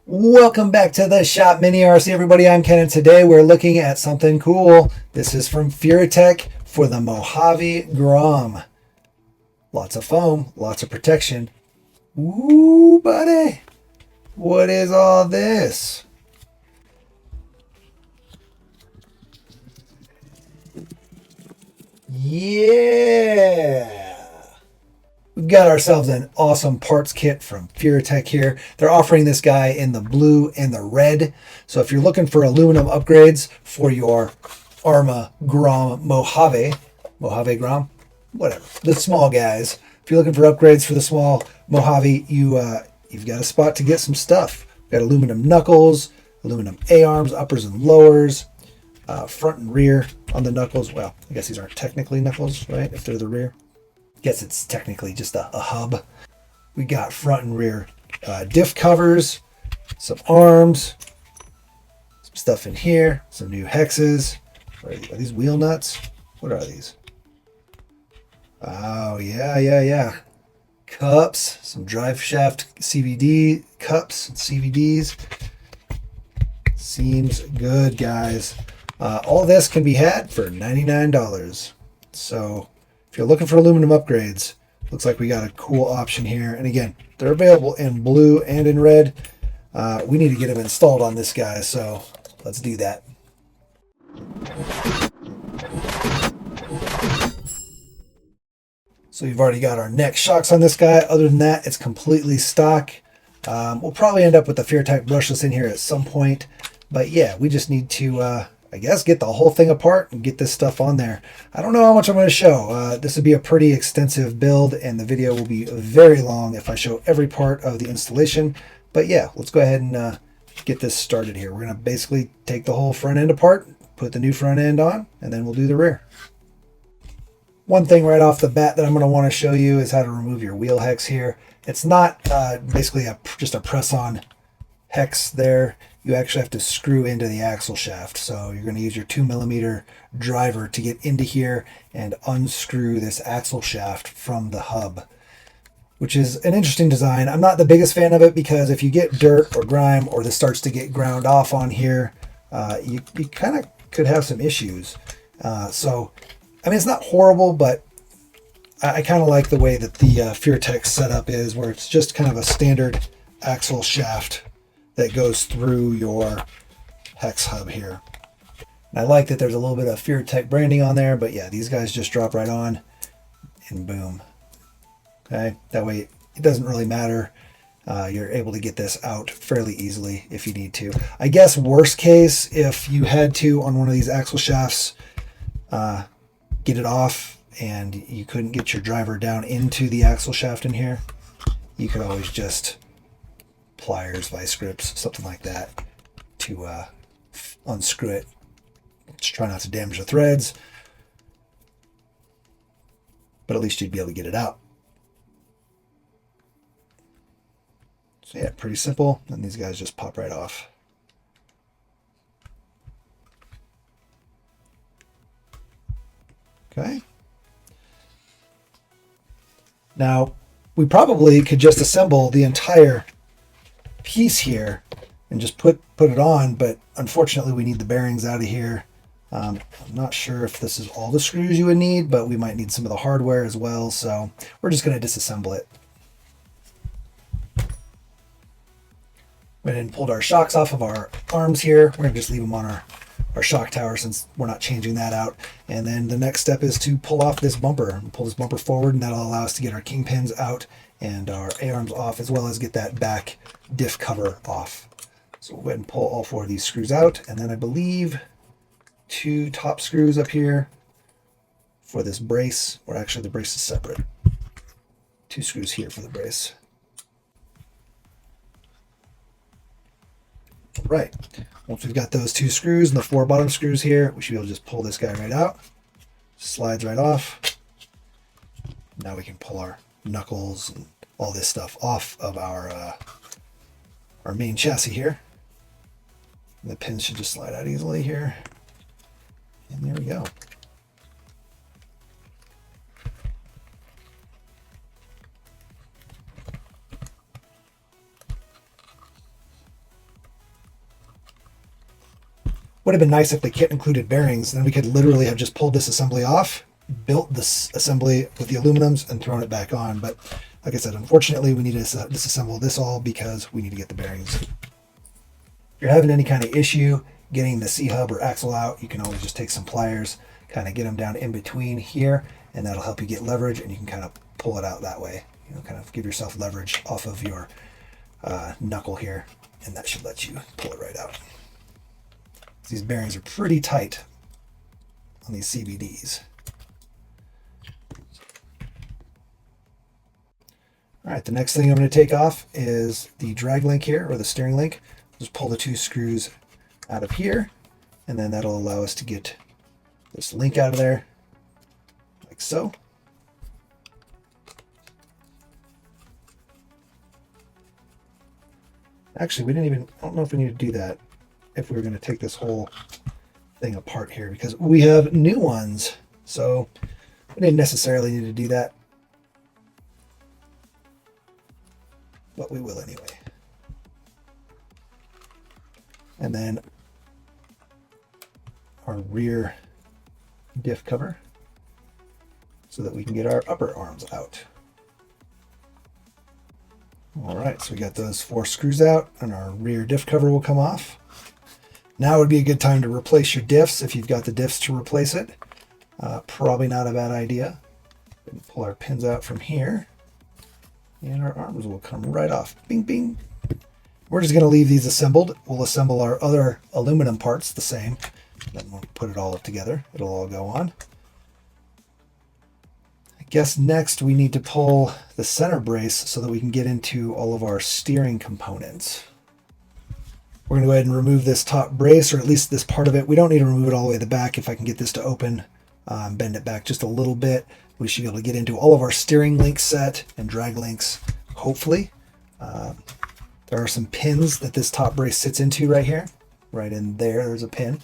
Welcome back to the Shop Mini RC, everybody. I'm Ken, and today we're looking at something cool. This is from Furitek for the Mojave Grom. Lots of foam, lots of protection. Ooh, buddy. What is all this? Yeah. We've got ourselves an awesome parts kit from Furitek here. They're offering this guy in the blue and the red. So if you're looking for aluminum upgrades for your Arrma Grom Mojave Grom, whatever, the small guys. If you're looking for upgrades for the small Mojave, you've got a spot to get some stuff. We've got aluminum knuckles, aluminum A-arms, uppers and lowers, front and rear on the knuckles. Well, I guess these aren't technically knuckles, right? If they're the rear. Guess it's technically just a hub. We got front and rear diff covers, some arms, some stuff in here, some new hexes. Are these wheel nuts? What are these? Oh, yeah. Cups, some drive shaft CVD cups and CVDs. Seems good, guys. All this can be had for $99. So if you're looking for aluminum upgrades, looks like we got a cool option here. And again, they're available in blue and in red. We need to get them installed on this guy, so let's do that. So we've already got our neck shocks on this guy. Other than that, it's completely stock. We'll probably end up with the Furitek brushless in here at some point. But yeah, we just need to I guess get the whole thing apart and get this stuff on there. I don't know how much I'm going to show. This would be a pretty extensive build, and the video will be very long if I show every part of the installation. But yeah, let's go ahead and get this started here. We're going to basically take the whole front end apart, put the new front end on, and then we'll do the rear. One thing right off the bat that I'm going to want to show you is how to remove your wheel hex here. It's not basically just a press-on hex there. You actually have to screw into the axle shaft. So you're going to use your 2mm driver to get into here and unscrew this axle shaft from the hub, which is an interesting design. I'm not the biggest fan of it because if you get dirt or grime or this starts to get ground off on here, you kind of could have some issues. So, I mean, it's not horrible, but I kind of like the way that the Furitek setup is, where it's just kind of a standard axle shaft that goes through your hex hub here. And I like that there's a little bit of Furitek branding on there, but yeah, these guys just drop right on and boom. Okay, that way it doesn't really matter. You're able to get this out fairly easily if you need to. I guess worst case, if you had to on one of these axle shafts, get it off and you couldn't get your driver down into the axle shaft in here, you could always just pliers, vice grips, something like that to unscrew it. Just try not to damage the threads, but at least you'd be able to get it out. So yeah, pretty simple, and these guys just pop right off. Okay. Now, we probably could just assemble the entire piece here and just put it on, but unfortunately we need the bearings out of here. I'm not sure if this is all the screws you would need, but we might need some of the hardware as well, so we're just going to disassemble it. Went and pulled our shocks off of our arms here. We're going to just leave them on our shock tower since we're not changing that out. And then the next step is to pull off this bumper. Pull this bumper forward, and that'll allow us to get our kingpins out and our A-arms off, as well as get that back diff cover off. So we'll go ahead and pull all 4 of these screws out, and then I believe 2 top screws up here for this brace, or actually the brace is separate. 2 screws here for the brace. Right. Once we've got those 2 screws and the 4 bottom screws here, we should be able to just pull this guy right out. Slides right off. Now we can pull our knuckles and all this stuff off of our main chassis here. And the pins should just slide out easily here. And there we go. Would have been nice if the kit included bearings, then we could literally have just pulled this assembly off, built this assembly with the aluminums, and thrown it back on. But like I said, unfortunately, we need to disassemble this all because we need to get the bearings. If you're having any kind of issue getting the C-hub or axle out, you can always just take some pliers, kind of get them down in between here, and that'll help you get leverage, and you can kind of pull it out that way. You know, kind of give yourself leverage off of your knuckle here, and that should let you pull it right out. These bearings are pretty tight on these CVDs. All right, the next thing I'm going to take off is the drag link here, or the steering link. Just pull the 2 screws out of here, and then that'll allow us to get this link out of there, like so. Actually, I don't know if we need to do that if we were going to take this whole thing apart here, because we have new ones, so we didn't necessarily need to do that, but we will anyway. And then our rear diff cover so that we can get our upper arms out. All right, so we got those 4 screws out, and our rear diff cover will come off. Now would be a good time to replace your diffs if you've got the diffs to replace it. Probably not a bad idea. Pull our pins out from here, and our arms will come right off. Bing, bing. We're just going to leave these assembled. We'll assemble our other aluminum parts the same. Then we'll put it all together. It'll all go on. I guess next we need to pull the center brace so that we can get into all of our steering components. We're going to go ahead and remove this top brace, or at least this part of it. We don't need to remove it all the way to the back. If I can get this to open, bend it back just a little bit, we should be able to get into all of our steering link set and drag links, hopefully. There are some pins that this top brace sits into right here. Right in there, there's a pin.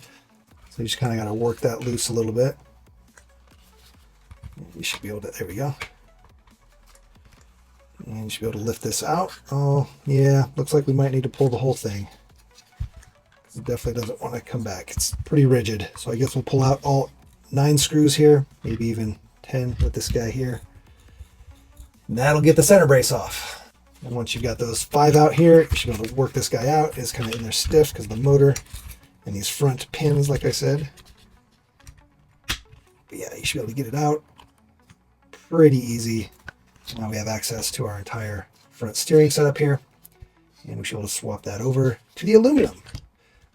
So you just kind of got to work that loose a little bit. You should be able to, there we go. And you should be able to lift this out. Oh, yeah, looks like we might need to pull the whole thing. It definitely doesn't want to come back. It's pretty rigid. So I guess we'll pull out all 9 screws here, maybe even 10 with this guy here. And that'll get the center brace off. And once you've got those 5 out here, you should be able to work this guy out. It's kind of in there stiff because of the motor and these front pins, like I said. But yeah, you should be able to get it out pretty easy. Now we have access to our entire front steering setup here, and we should be able to swap that over to the aluminum.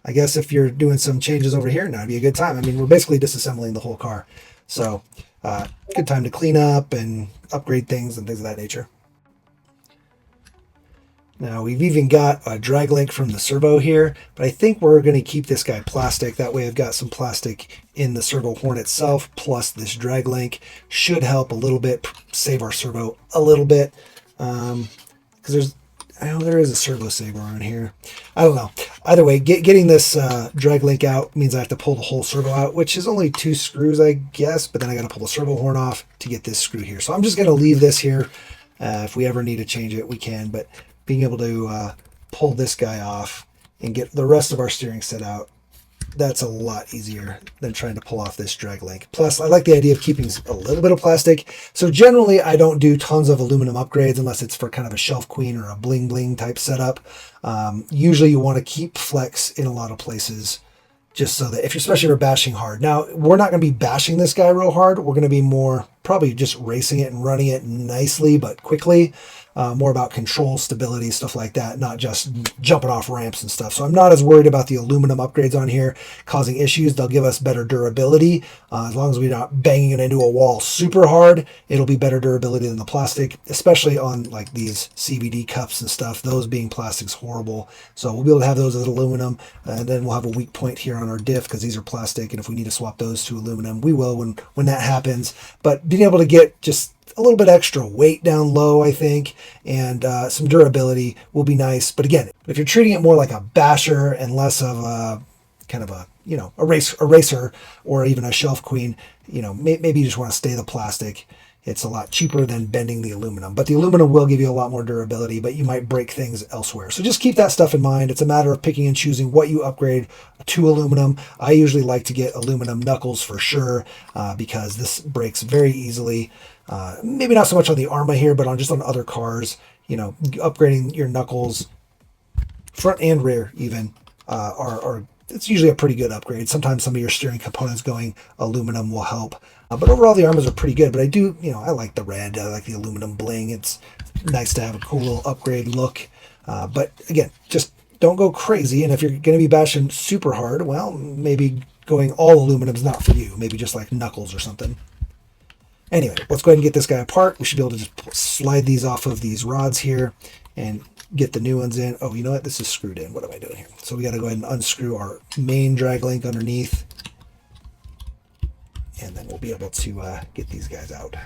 I guess if you're doing some changes over here, now would be a good time. I mean, we're basically disassembling the whole car. So good time to clean up and upgrade things and things of that nature. Now we've even got a drag link from the servo here, but I think we're going to keep this guy plastic. That way I've got some plastic in the servo horn itself, plus this drag link should help a little bit, save our servo a little bit. Because there is a servo saver on here. I don't know. Either way, getting this drag link out means I have to pull the whole servo out, which is only 2 screws, I guess, but then I got to pull the servo horn off to get this screw here. So I'm just going to leave this here. If we ever need to change it, we can, but being able to pull this guy off and get the rest of our steering set out, that's a lot easier than trying to pull off this drag link. Plus, I like the idea of keeping a little bit of plastic. So generally, I don't do tons of aluminum upgrades unless it's for kind of a shelf queen or a bling bling type setup. Usually you want to keep flex in a lot of places, just so that especially if you're bashing hard. Now, we're not going to be bashing this guy real hard. We're going to be more probably just racing it and running it nicely, but quickly. More about control, stability, stuff like that, not just jumping off ramps and stuff. So I'm not as worried about the aluminum upgrades on here causing issues. They'll give us better durability. As long as we're not banging it into a wall super hard, it'll be better durability than the plastic, especially on like these CVD cups and stuff. Those being plastic's horrible. So we'll be able to have those as aluminum, and then we'll have a weak point here on our diff because these are plastic, and if we need to swap those to aluminum, we will when that happens. But being able to get just a little bit extra weight down low, I think, and some durability will be nice. But again, if you're treating it more like a basher and less of a kind of a, you know, a racer or even a shelf queen, you know, maybe you just want to stay the plastic. it's a lot cheaper than bending the aluminum. But the aluminum will give you a lot more durability, but you might break things elsewhere. So just keep that stuff in mind. It's a matter of picking and choosing what you upgrade to aluminum. I usually like to get aluminum knuckles for sure, because this breaks very easily. Maybe not so much on the Arrma here, but on just on other cars, you know, upgrading your knuckles, front and rear even, are it's usually a pretty good upgrade. Sometimes some of your steering components going aluminum will help. But overall, the Arrmas are pretty good. But I do, you know, I like the red. I like the aluminum bling. It's nice to have a cool little upgrade look. But again, just don't go crazy. And if you're going to be bashing super hard, well, maybe going all aluminum is not for you. Maybe just like knuckles or something. Anyway, let's go ahead and get this guy apart. We should be able to just slide these off of these rods here and get the new ones in. Oh, you know what? This is screwed in. What am I doing here? So we got to go ahead and unscrew our main drag link underneath. And then we'll be able to get these guys out.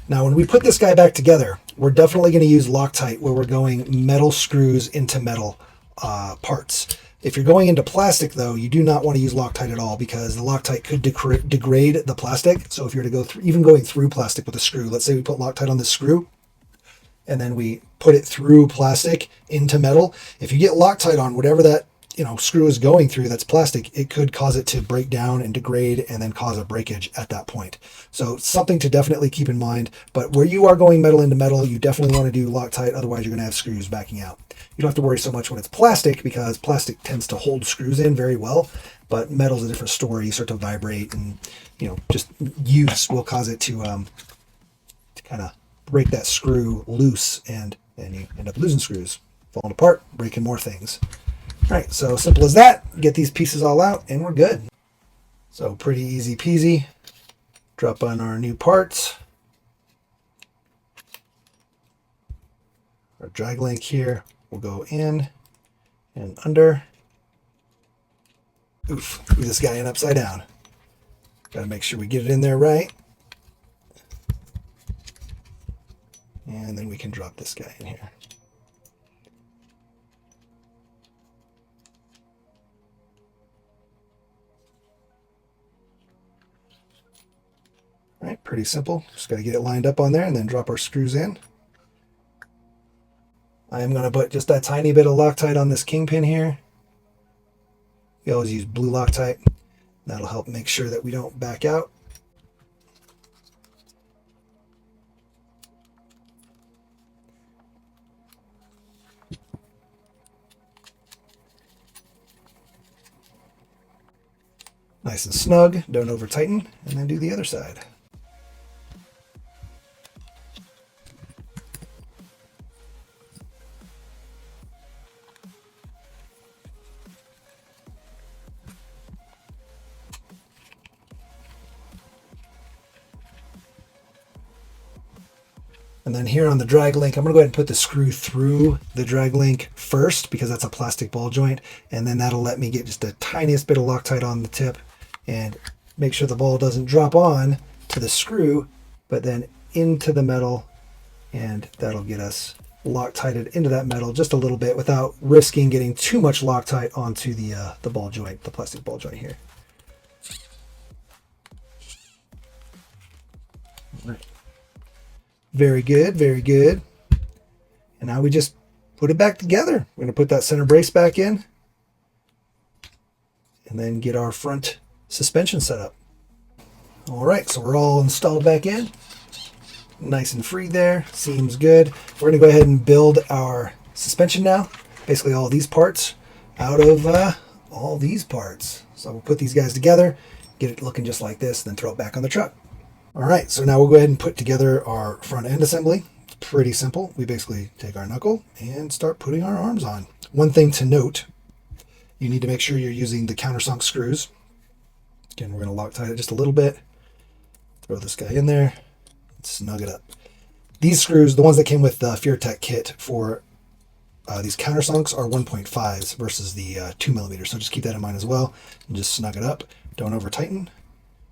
Now, when we put this guy back together, we're definitely going to use Loctite, where we're going metal screws into metal parts. If you're going into plastic, though, you do not want to use Loctite at all, because the Loctite could degrade the plastic. So if you're to go through, even going through plastic with a screw, let's say we put Loctite on this screw, and then we put it through plastic into metal. If you get Loctite on whatever that, you know, screw is going through that's plastic, it could cause it to break down and degrade and then cause a breakage at that point. So something to definitely keep in mind. But where you are going metal into metal, you definitely want to do Loctite, otherwise you're going to have screws backing out. You don't have to worry so much when it's plastic, because plastic tends to hold screws in very well, but metal's a different story. You start to vibrate, and, you know, just use will cause it to kind of break that screw loose, and then you end up losing screws, falling apart, breaking more things. All right, so simple as that. Get these pieces all out and we're good. So pretty easy peasy. Drop on our new parts. Our drag link here will go in and under. Oof, move this guy in upside down. Got to make sure we get it in there right. And then we can drop this guy in here. All right, pretty simple. Just got to get it lined up on there and then drop our screws in. I am going to put just a tiny bit of Loctite on this kingpin here. We always use blue Loctite. That'll help make sure that we don't back out. Nice and snug, don't over tighten, and then do the other side. And then here on the drag link, I'm going to go ahead and put the screw through the drag link first, because that's a plastic ball joint, and then that'll let me get just the tiniest bit of Loctite on the tip and make sure the ball doesn't drop on to the screw, but then into the metal, and that'll get us Loctited into that metal just a little bit without risking getting too much Loctite onto the ball joint, the plastic ball joint here. All right. Very good, very good. And now we just put it back together. We're going to put that center brace back in and then get our front suspension set up. All right, so we're all installed back in. Nice and free there. Seems good. We're going to go ahead and build our suspension now. Basically all these parts out of all these parts. So we'll put these guys together, get it looking just like this, then throw it back on the truck. All right, so now we'll go ahead and put together our front end assembly. It's pretty simple. We basically take our knuckle and start putting our arms on. One thing to note, you need to make sure you're using the countersunk screws. Again, we're going to Loctite it just a little bit. Throw this guy in there and snug it up. These screws, the ones that came with the Furitek kit for these countersunks, are 1.5s versus the 2mm. So just keep that in mind as well. And just snug it up. Don't over tighten.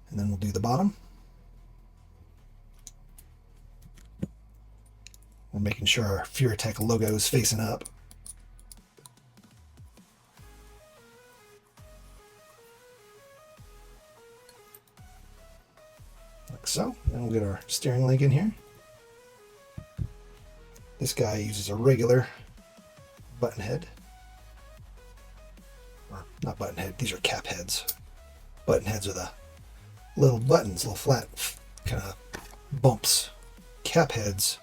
And then we'll do the bottom. We're making sure our Furitek logo is facing up. like so. And we'll get our steering link in here. This guy uses a regular button head. Or not button head, these are cap heads. Button heads with a little buttons, little flat kind of bumps. Cap heads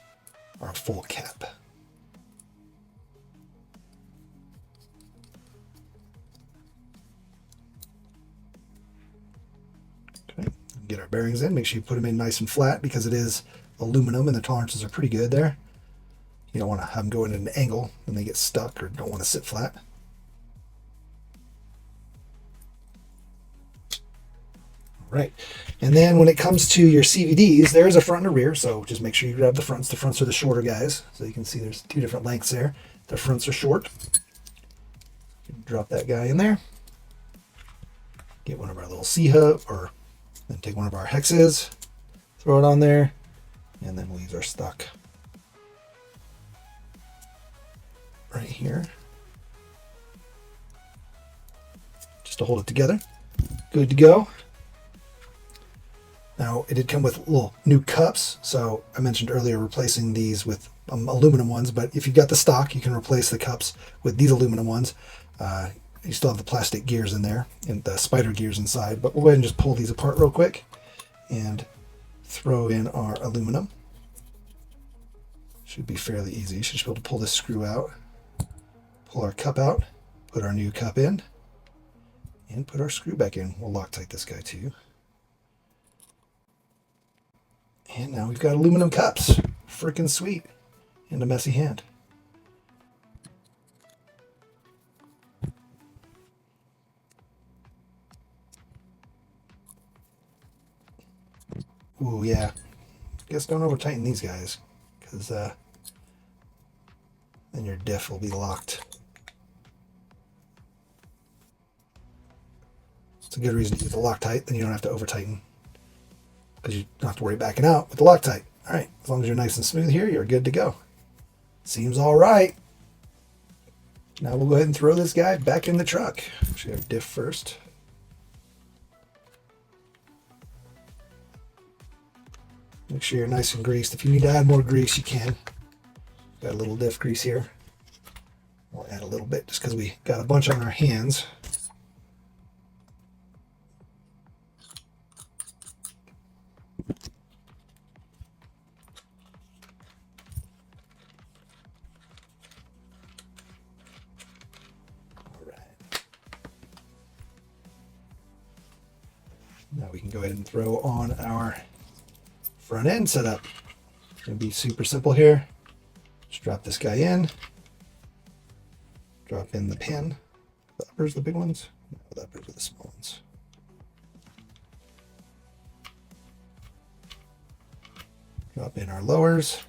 are a full cap. Okay, get our bearings in. Make sure you put them in nice and flat because it is aluminum and the tolerances are pretty good there. You don't want to have them go in an angle and they get stuck or don't want to sit flat. Right. And then when it comes to your CVDs, there is a front and a rear, so just make sure you grab the fronts. The fronts are the shorter guys, so you can see there's two different lengths there. The fronts are short. Drop that guy in there. Get one of our little C-hub, or then take one of our hexes, throw it on there, and then we'll use our stock right here just to hold it together. Good to go. Now, it did come with little new cups, so I mentioned earlier replacing these with aluminum ones, but if you've got the stock, you can replace the cups with these aluminum ones. You still have the plastic gears in there, and the spider gears inside, but we'll go ahead and just pull these apart real quick and throw in our aluminum. Should be fairly easy. You should just be able to pull this screw out, pull our cup out, put our new cup in, and put our screw back in. We'll Loctite this guy too. And now we've got aluminum cups. Freaking sweet. And a messy hand. Ooh, yeah. Guess don't over tighten these guys, because then your diff will be locked. It's a good reason to use the Loctite, then you don't have to over tighten, because you don't have to worry backing out with the Loctite. All right, as long as you're nice and smooth here, you're good to go. Seems all right. Now we'll go ahead and throw this guy back in the truck. Should have diff first. Make sure you're nice and greased. If you need to add more grease, you can. Got a little diff grease here. We'll add a little bit just because we got a bunch on our hands. Now we can go ahead and throw on our front end setup. It's going to be super simple here. Just drop this guy in. Drop in the pin. The uppers, the big ones? No, the uppers are the small ones. Drop in our lowers.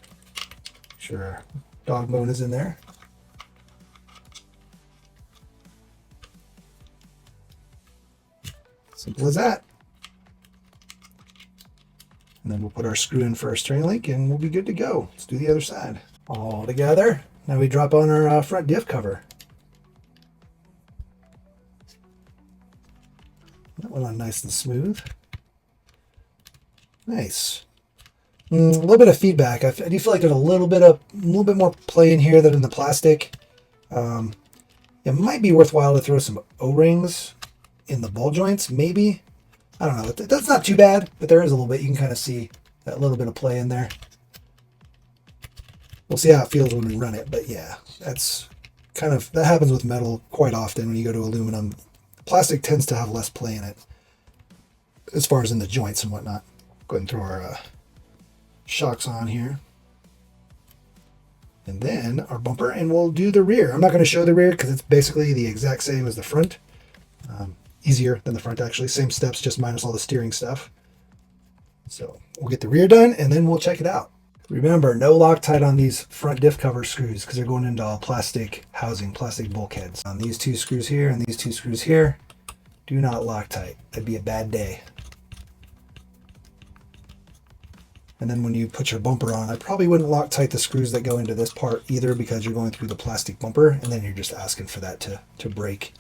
Make sure our dog bone is in there. Simple as that. And then we'll put our screw in for our steering link and we'll be good to go. Let's do the other side. All together. Now we drop on our front diff cover. That went on nice and smooth. Nice. A little bit of feedback. I do feel like there's a little bit more play in here than in the plastic. It might be worthwhile to throw some O-rings in the ball joints, maybe. I don't know. That's not too bad, but there is a little bit. You can kind of see that little bit of play in there. We'll see how it feels when we run it, but yeah, that happens with metal quite often when you go to aluminum. Plastic tends to have less play in it as far as in the joints and whatnot. Go ahead and throw our shocks on here. And then our bumper, and we'll do the rear. I'm not going to show the rear because it's basically the exact same as the front. Easier than the front, actually. Same steps, just minus all the steering stuff. So we'll get the rear done, and then we'll check it out. Remember, no Loctite on these front diff cover screws because they're going into all plastic housing, plastic bulkheads. On these two screws here and these two screws here, do not Loctite. That'd be a bad day. And then when you put your bumper on, I probably wouldn't Loctite the screws that go into this part either because you're going through the plastic bumper, and then you're just asking for that to break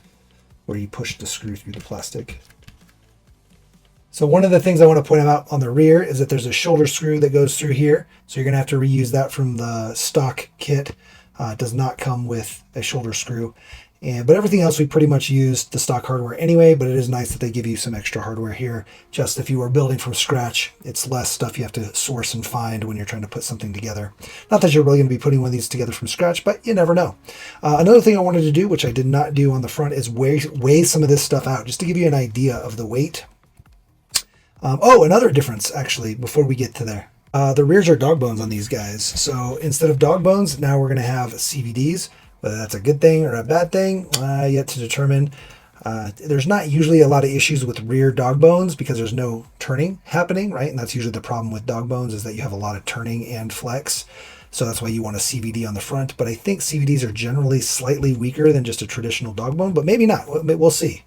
where you push the screw through the plastic. So one of the things I want to point out on the rear is that there's a shoulder screw that goes through here. So you're going to have to reuse that from the stock kit. It does not come with a shoulder screw. But everything else we pretty much used the stock hardware anyway, but it is nice that they give you some extra hardware here. Just if you are building from scratch, it's less stuff you have to source and find when you're trying to put something together. Not that you're really going to be putting one of these together from scratch, but you never know. Another thing I wanted to do, which I did not do on the front, is weigh some of this stuff out, just to give you an idea of the weight. Another difference, actually, before we get to there. The rears are dog bones on these guys. So instead of dog bones, now we're going to have CVDs. Whether that's a good thing or a bad thing, yet to determine. There's not usually a lot of issues with rear dog bones because there's no turning happening, right? And that's usually the problem with dog bones, is that you have a lot of turning and flex. So that's why you want a CVD on the front. But I think CVDs are generally slightly weaker than just a traditional dog bone, but maybe not. We'll see.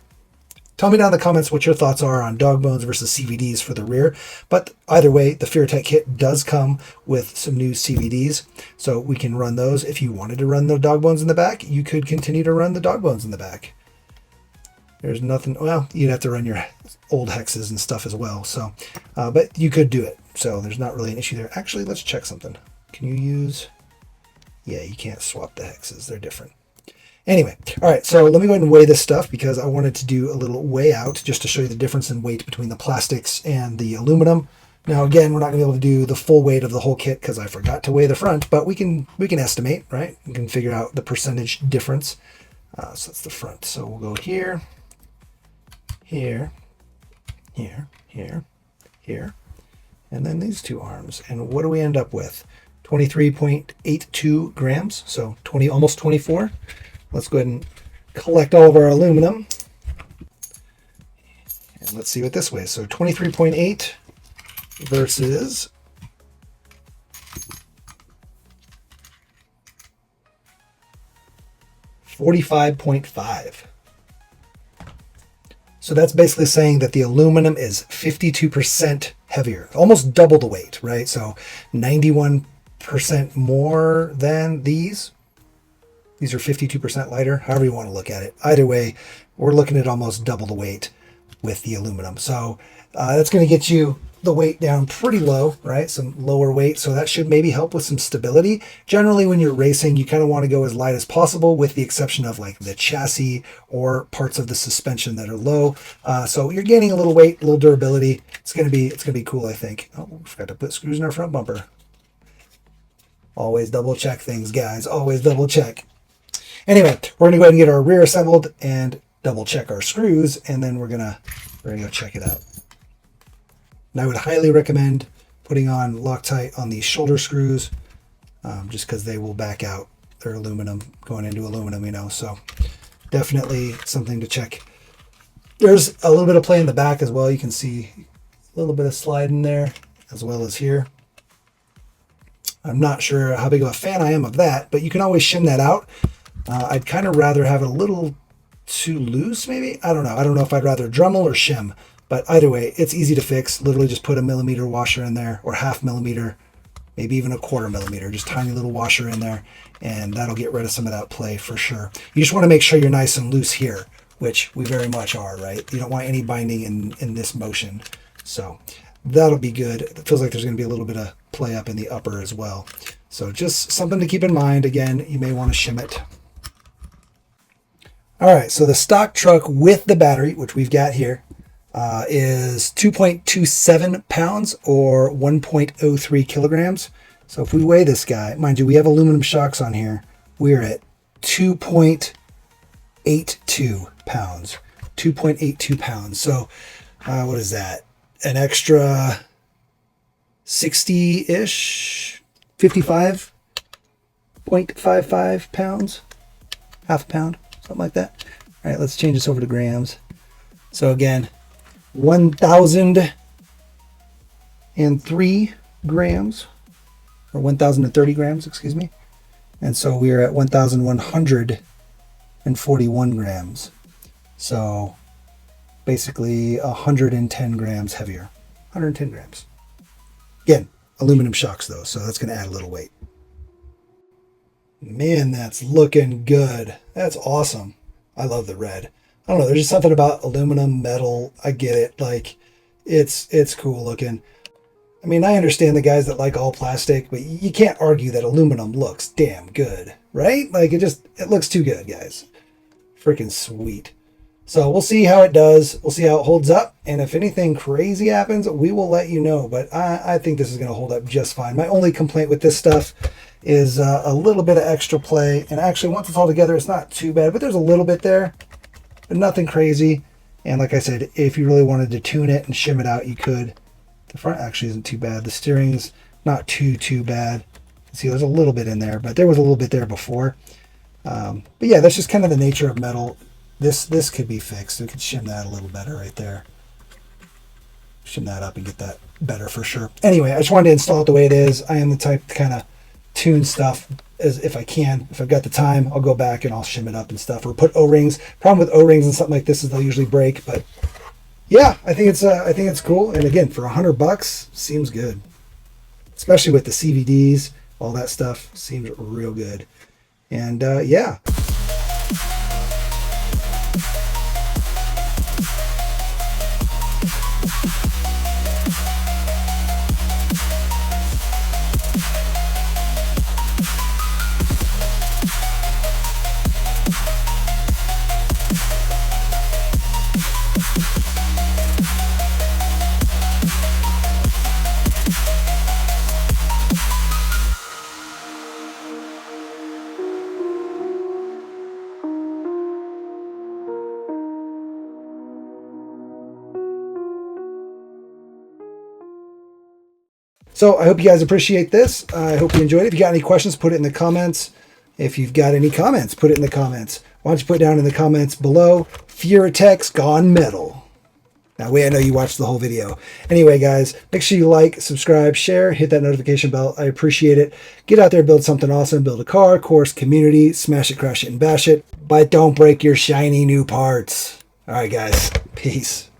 Tell me down in the comments what your thoughts are on dog bones versus CVDs for the rear. But either way, the Furitek kit does come with some new CVDs, so we can run those. If you wanted to run the dog bones in the back, you could continue to run the dog bones in the back. There's nothing, well, you'd have to run your old hexes and stuff as well. So, but you could do it. So there's not really an issue there. Actually, let's check something. Can you use, yeah, you can't swap the hexes. They're different. Anyway, all right, so let me go ahead and weigh this stuff because I wanted to do a little weigh out just to show you the difference in weight between the plastics and the aluminum. Now, again, we're not going to be able to do the full weight of the whole kit because I forgot to weigh the front, but we can estimate, right? We can figure out the percentage difference. So that's the front. So we'll go here, here, here, here, here, and then these two arms. And what do we end up with? 23.82 grams, so almost 24. Let's go ahead and collect all of our aluminum. And let's see what this weighs. So 23.8 versus 45.5. So that's basically saying that the aluminum is 52% heavier, almost double the weight, right? So 91% more than these. These are 52% lighter, however you want to look at it. Either way, we're looking at almost double the weight with the aluminum. So that's going to get you the weight down pretty low, right? Some lower weight. So that should maybe help with some stability. Generally, when you're racing, you kind of want to go as light as possible, with the exception of like the chassis or parts of the suspension that are low. So you're gaining a little weight, a little durability. It's going to be cool, I think. Oh, we forgot to put screws in our front bumper. Always double check things, guys. Always double check. Anyway, we're gonna go ahead and get our rear assembled and double check our screws, and then we're gonna go check it out. And I would highly recommend putting on Loctite on these shoulder screws, just because they will back out. They're aluminum, going into aluminum, you know, so definitely something to check. There's a little bit of play in the back as well. You can see a little bit of slide in there, as well as here. I'm not sure how big of a fan I am of that, but you can always shim that out. I'd kind of rather have it a little too loose, maybe. I don't know. I don't know if I'd rather Dremel or shim, but either way, it's easy to fix. Literally just put a millimeter washer in there, or half millimeter, maybe even a quarter millimeter, just tiny little washer in there, and that'll get rid of some of that play for sure. You just want to make sure you're nice and loose here, which we very much are, right? You don't want any binding in this motion. So that'll be good. It feels like there's going to be a little bit of play up in the upper as well. So just something to keep in mind. Again, you may want to shim it. All right, so the stock truck with the battery, which we've got here, is 2.27 pounds or 1.03 kilograms. So if we weigh this guy, mind you, we have aluminum shocks on here. We're at 2.82 pounds. 2.82 pounds. So what is that? An extra 60-ish, 55.55 pounds, half a pound. Something like that. All right, let's change this over to grams. So again, 1,003 grams, or 1,030 grams, excuse me. And so we're at 1,141 grams. So basically 110 grams heavier. 110 grams. Again, aluminum shocks though, so that's going to add a little weight. Man, that's looking good. That's awesome. I love the red. I don't know, there's just something about aluminum, metal. I get it. Like, It's cool looking. I mean, I understand the guys that like all plastic, but you can't argue that aluminum looks damn good, right? Like it looks too good, guys. Freaking sweet. So we'll see how it does. We'll see how it holds up. And if anything crazy happens, we will let you know. But I think this is going to hold up just fine. My only complaint with this stuff is a little bit of extra play. And actually, once it's all together, it's not too bad. But there's a little bit there, but nothing crazy. And like I said, if you really wanted to tune it and shim it out, you could. The front actually isn't too bad. The steering's not too bad. See, there's a little bit in there, but there was a little bit there before. But yeah, that's just kind of the nature of metal. This could be fixed. We could shim that a little better right there. Shim that up and get that better for sure. Anyway, I just wanted to install it the way it is. I am the type to kind of tune stuff as if I can. If I've got the time, I'll go back and I'll shim it up and stuff, or put O-rings. Problem with O-rings and something like this is they'll usually break, but yeah, I think it's cool. And again, for $100, seems good. Especially with the CVDs, all that stuff seems real good. And yeah. So I hope you guys appreciate this. I hope you enjoyed it. If you got any questions, put it in the comments. If you've got any comments, put it in the comments. Why don't you put down in the comments below, Furitek's gone metal. That way I know you watched the whole video. Anyway, guys, make sure you like, subscribe, share, hit that notification bell. I appreciate it. Get out there, build something awesome. Build a car, course, community, smash it, crash it, and bash it. But don't break your shiny new parts. All right, guys. Peace.